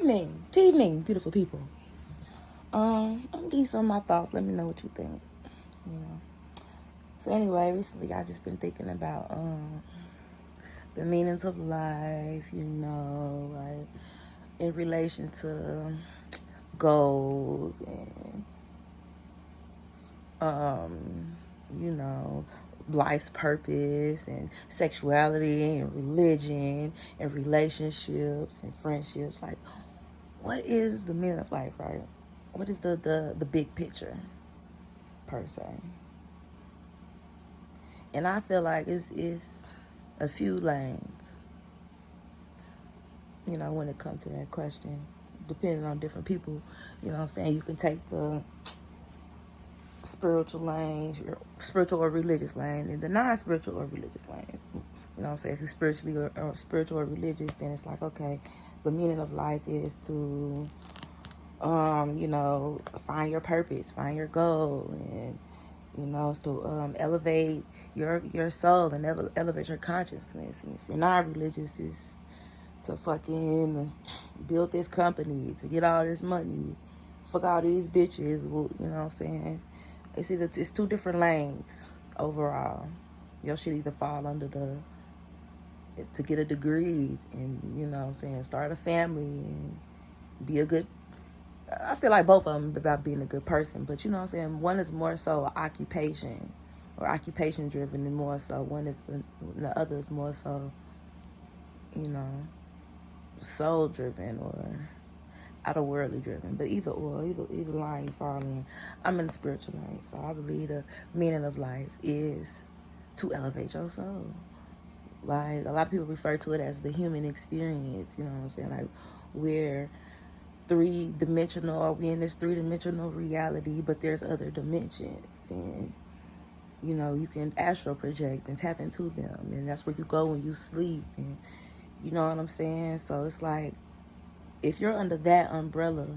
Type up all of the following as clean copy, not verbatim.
evening, beautiful people. I'm gonna give you some of my thoughts. Let me know what you think. You know. So anyway, recently I just been thinking about the meanings of life. Like in relation to goals and life's purpose and sexuality and religion and relationships and friendships. Like, what is the meaning of life, right? What is the big picture, per se? And I feel like it's a few lanes, when it comes to that question, depending on different people. You know what I'm saying? You can take the spiritual lane, your spiritual or religious lane, and the non-spiritual or religious lane. You know what I'm saying? If you're spiritually or spiritual or religious, then it's like, okay, the meaning of life is to find your purpose, find your goal, and it's to elevate your soul and elevate your consciousness. And if you're not religious, it's to fucking build this company, to get all this money, fuck all these bitches. Well, you know what I'm saying? It's two different lanes overall. Your shit either fall under to get a degree and start a family and be a good. I feel like both of them about being a good person, but one is more so occupation or occupation driven, and more so the other is more so soul driven or outer worldly driven. But either line you fall in. I'm in the spiritual lane, so I believe the meaning of life is to elevate your soul. Like, a lot of people refer to it as the human experience. You know what I'm saying? Like, we're three-dimensional, we in this three-dimensional reality, but there's other dimensions, and you can astral project and tap into them, and that's where you go when you sleep, and you know what I'm saying? So it's like, if you're under that umbrella,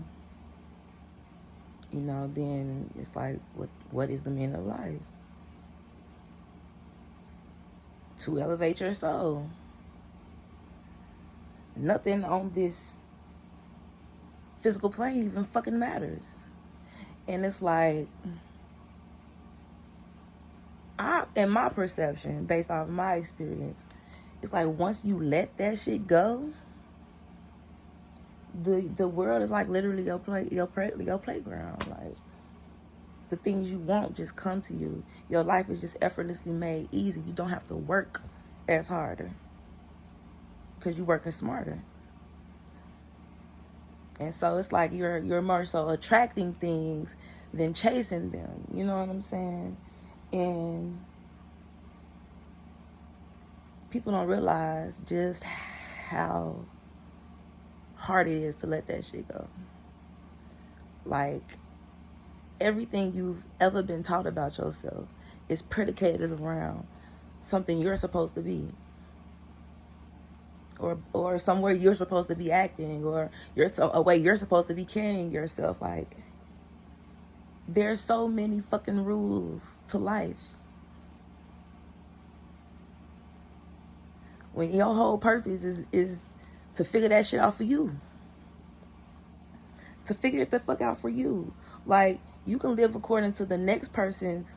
then it's like, what is the meaning of life? To elevate your soul. Nothing on this physical plane even fucking matters. And it's like, in my perception, based off my experience, it's like, once you let that shit go, the world is like literally your playground. Like, the things you want just come to you. Your life is just effortlessly made easy. You don't have to work as harder because you're working smarter. And so it's like you're more so attracting things than chasing them. You know what I'm saying? And people don't realize just how hard it is to let that shit go. Like, everything you've ever been taught about yourself is predicated around something you're supposed to be, or somewhere you're supposed to be acting, or a way you're supposed to be carrying yourself. Like, there's so many fucking rules to life, when your whole purpose is to figure that shit out for you. To figure it the fuck out for you. Like, you can live according to the next person's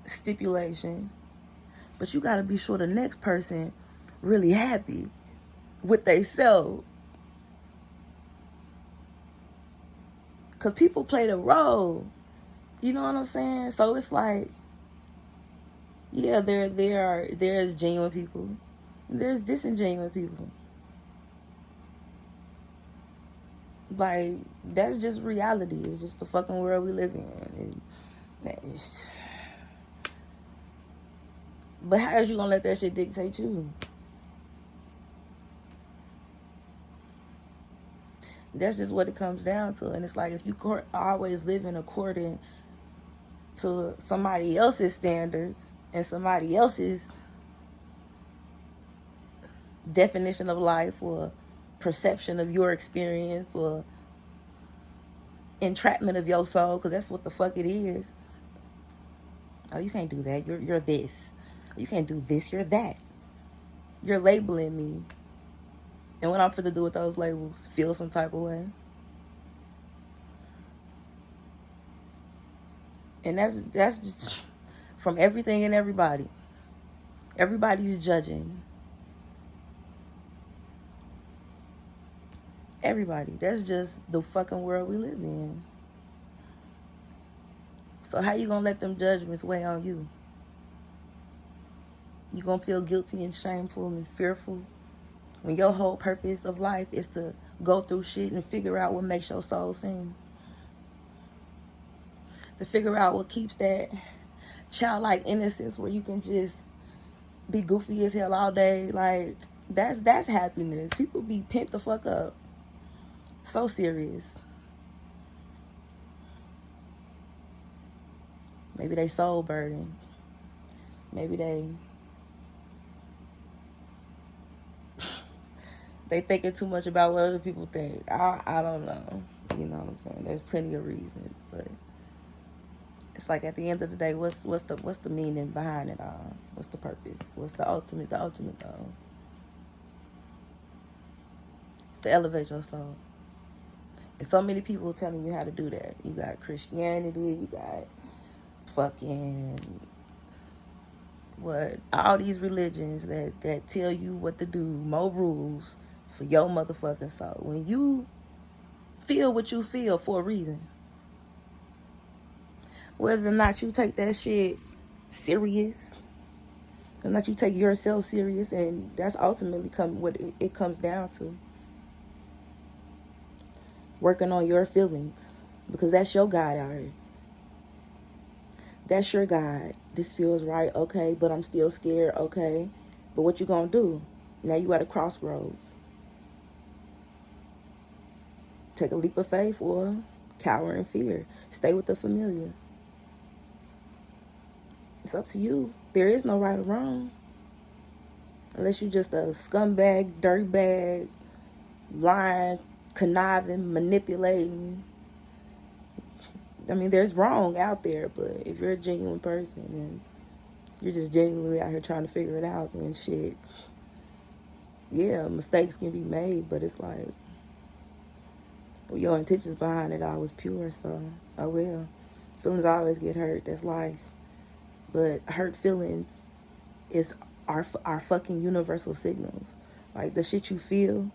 stipulation, but you gotta be sure the next person really happy with they self. Because people play the role. You know what I'm saying? So it's like, yeah, there's genuine people. There's disingenuous people. Like, that's just reality. It's just the fucking world we live in. But how is you gonna let that shit dictate you? That's just what it comes down to. And it's like, if you always living according to somebody else's standards and somebody else's definition of life, or perception of your experience, or entrapment of your soul, because that's what the fuck it is. Oh, you can't do that. You're this. You can't do this. You're that. You're labeling me And what I'm finna do with those labels, feel some type of way. And that's just from everything and everybody. Everybody's judging. Everybody. That's just the fucking world we live in. So how you gonna let them judgments weigh on you? You gonna feel guilty and shameful and fearful when your whole purpose of life is to go through shit and figure out what makes your soul sing. To figure out what keeps that childlike innocence where you can just be goofy as hell all day. Like, that's happiness. People be pimped the fuck up. So serious. Maybe they soul burden. Maybe they thinking too much about what other people think. I don't know. You know what I'm saying? There's plenty of reasons, but it's like at the end of the day, what's the meaning behind it all? What's the purpose? What's the ultimate goal? It's to elevate your soul. And so many people telling you how to do that. You got Christianity, you got fucking what, all these religions that tell you what to do, more rules for your motherfucking soul. When you feel what you feel for a reason, whether or not you take that shit serious, whether or not you take yourself serious, and that's ultimately what it comes down to. Working on your feelings, because that's your God out here. That's your God. This feels right, okay, but I'm still scared, okay. But what you gonna do? Now you at a crossroads. Take a leap of faith or cower in fear. Stay with the familiar. It's up to you. There is no right or wrong. Unless you just a scumbag, dirtbag, lying, conniving, manipulating. I mean, there's wrong out there, but if you're a genuine person and you're just genuinely out here trying to figure it out, then shit, yeah, mistakes can be made, but it's like, well, your intentions behind it all was pure, so, oh well. Feelings always get hurt, that's life. But hurt feelings is our fucking universal signals. Like, the shit you feel,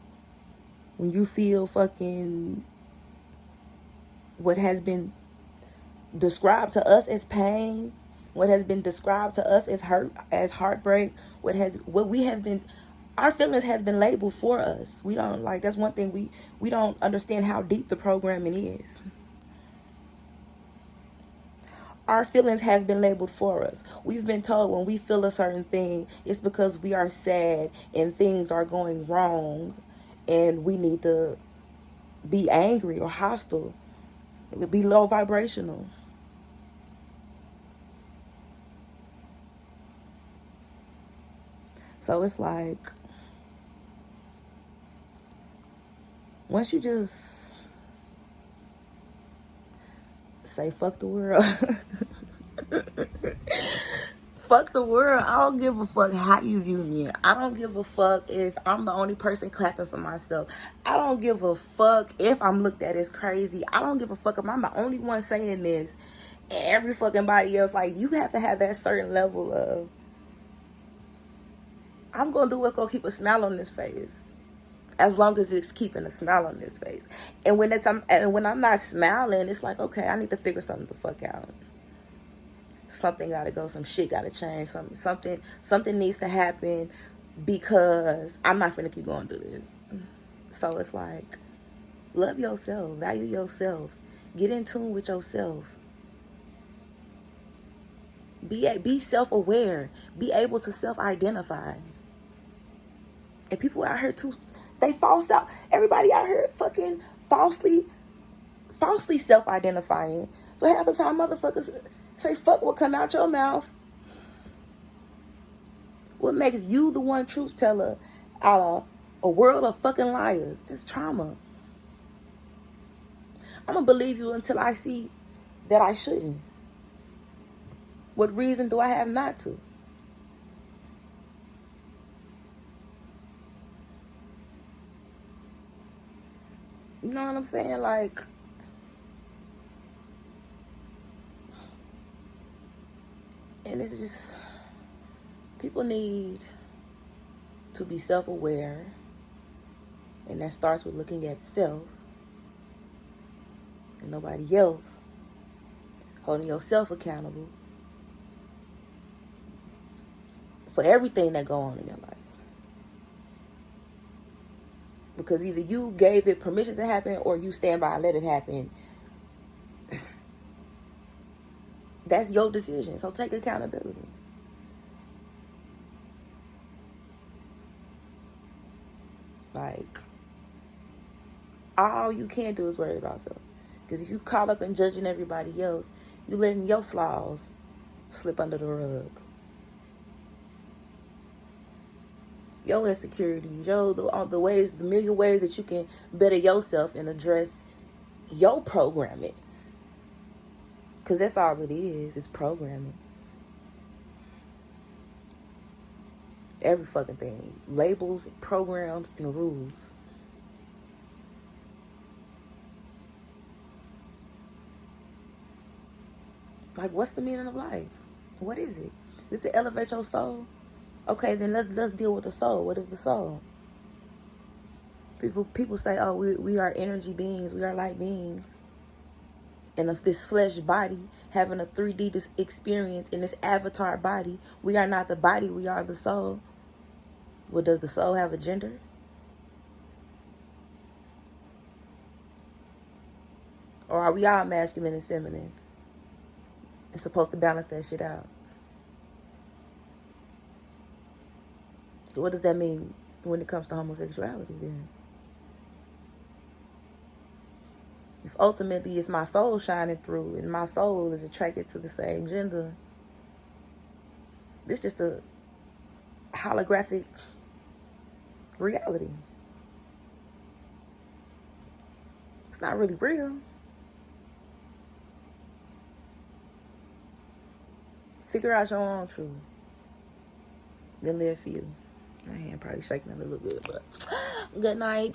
when you feel fucking what has been described to us as pain, what has been described to us as hurt, as heartbreak, what we have been, our feelings have been labeled for us. We don't, like, that's one thing we don't understand how deep the programming is. Our feelings have been labeled for us. We've been told when we feel a certain thing, it's because we are sad and things are going wrong and we need to be angry or hostile, be low vibrational. So it's like, once you just say fuck the world, fuck the world. I don't give a fuck how you view me. I don't give a fuck if I'm the only person clapping for myself. I don't give a fuck if I'm looked at as crazy. I don't give a fuck if I'm the only one saying this and every fucking body else. Like, you have to have that certain level of, I'm gonna do what's gonna keep a smile on this face, as long as it's keeping a smile on this face. And when I'm not smiling, it's like, okay, I need to figure something the fuck out. Something gotta go. Some shit gotta change. Something needs to happen, because I'm not finna keep going through this. So it's like, love yourself, value yourself, get in tune with yourself. Be self-aware. Be able to self-identify. And people out here too, they false out. Everybody out here fucking falsely self-identifying. So half the time motherfuckers say fuck what come out your mouth. What makes you the one truth teller out of a world of fucking liars? It's trauma. I'm gonna believe you until I see that I shouldn't. What reason do I have not to? You know what I'm saying? Like, and it's just, people need to be self-aware, and that starts with looking at self and nobody else, holding yourself accountable for everything that go on in your life. Because either you gave it permission to happen or you stand by and let it happen. That's your decision. So take accountability. Like, all you can do is worry about self. Because if you caught up in judging everybody else, you letting your flaws slip under the rug. Your insecurities, the ways, the million ways that you can better yourself and address your programming. Because that's all it is. It's programming. Every fucking thing. Labels, programs, and rules. Like, what's the meaning of life? What is it? Is it to elevate your soul? Okay, then let's deal with the soul. What is the soul? People say, oh, we are energy beings. We are light beings. And of this flesh body, having a 3D experience in this avatar body, we are not the body. We are the soul. Well, does the soul have a gender? Or are we all masculine and feminine? It's supposed to balance that shit out. What does that mean when it comes to homosexuality then? If ultimately it's my soul shining through and my soul is attracted to the same gender, it's just a holographic reality. It's not really real. Figure out your own truth. Then live for you. My hand probably shaking a little bit, but good night.